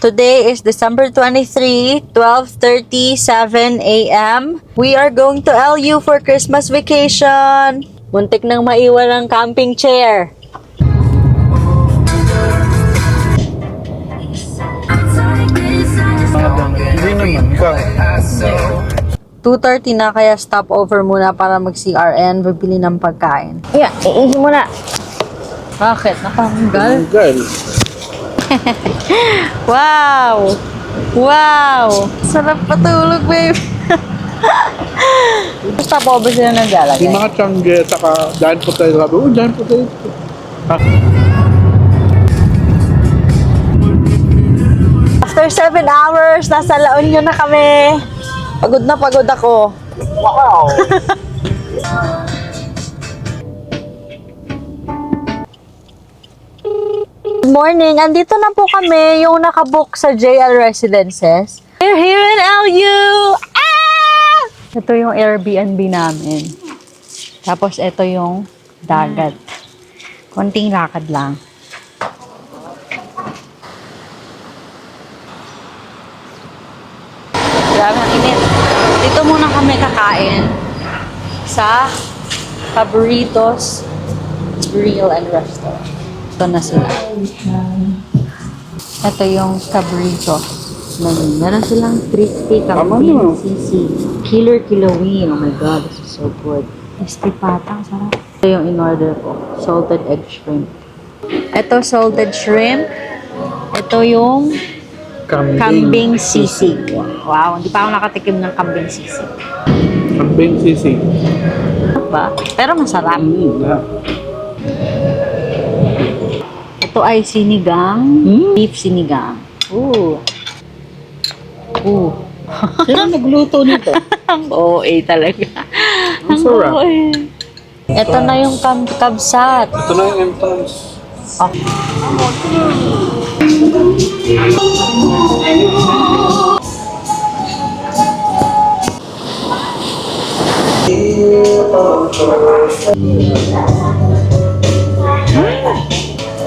Today is December 23, 12:37 a.m. We are going to LU for Christmas vacation. Muntik nang maiwan ang camping chair. Hindi naman, ikaw. 2:30 na, kaya stop over muna para mag-CRN, bibili ng pagkain. Yeah, iihi muna. Bakit? Nakanggal? Girl. Wow! Wow! Sarap patulog, babe. Stop over sila naglalagay. Yung mga tiyangge, saka dyan po tayo. Sabi, dyan po tayo. After 7 hours, nasa La Union na kami. Pagod na pagod ako. Wow! Good morning. Andito na po kami, yung nakabook sa JL Residences. We're here in LU! Ah! Ito yung Airbnb namin. Tapos ito yung dagat. Konting lakad lang. Grabe ang init. Dito muna kami kakain sa Cabritos Grill and Restaurant. Ito na sila. Ito yung Cabrito. Meron silang crispy kambing sisig. Killer kilawin. Oh my god, this is so good. Crispy patang, sarap. Ito yung in-order ko. Salted egg shrimp. Ito salted shrimp. Ito yung kambing sisig. Wow, hindi pa ako nakatikim ng kambing sisig. Kambing sisig. Ba? Pero masarap. Yeah. Ito ay sinigang. Beef sinigang. Ooh. Ooh. Sino nagluto nito? Ang OA talaga. Ang sarap. OA. Ito na yung kabsat. Ito na yung entrance. Oh.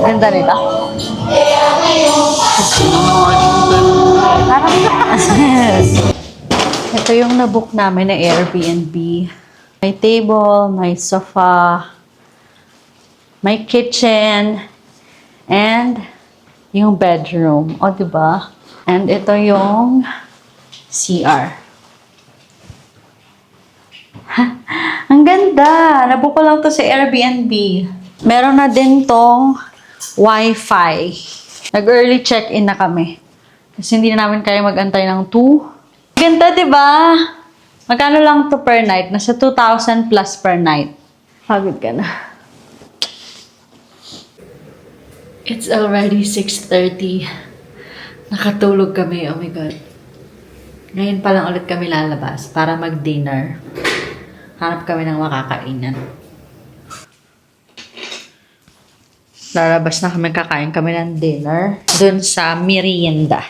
Ganda nila. Ito yung nabook namin na Airbnb. May table, may sofa, may kitchen, and yung bedroom. O, diba? And ito yung CR. Ang ganda! Nabook ko lang to sa Airbnb. Meron na din tong Wi-Fi. Nag-early check-in na kami. Kasi hindi na namin kaya mag-antay ng 2. Ganda, diba? Magkano lang to per night? Nasa 2,000 plus per night. Pagod ka na. It's already 6:30. Nakatulog kami. Oh my God. Ngayon pa lang ulit kami lalabas para mag-dinner. Hanap kami ng makakainan. Lalabas na kami, kakain kami ng dinner dun sa merienda.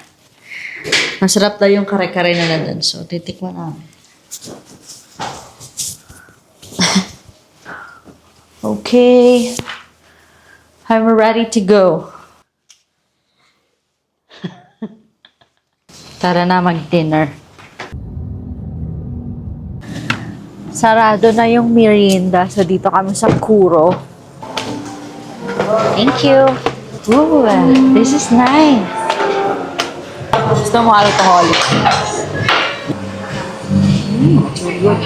Masarap daw yung kare-kare nila dun. So, titikman namin. Okay. I'm ready to go. Tara na mag-dinner. Sarado na yung merienda. So, dito kami sa Kuro. Thank you. Ooh, this is nice. Gusto mo alcoholic? Good.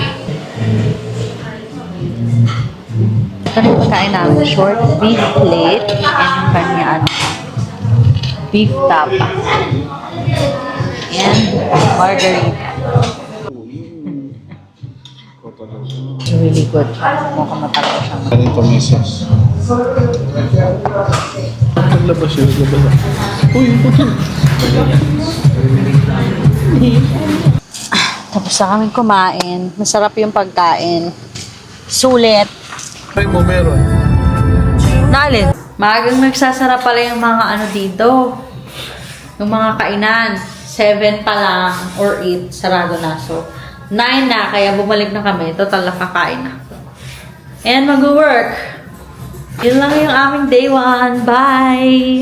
Ito na yung pagkain namin. Short beef plate and yung kanya beef tapa. And margarita. It's really good. Mukhang matalaga siya. Ganito may sauce. Naglabas yun. Uy, ito. Tapos na kami kumain. Masarap yung pagkain. Sulit. Try mo meron. Nalin? Maagang nagsasara pala yung mga ano dito. Yung mga kainan. 7 pa lang or 8. Sarado na. So, 9 na. Kaya bumalik na kami. Total na kakain na. And mag-work. Yun lang yung aming day 1. Bye!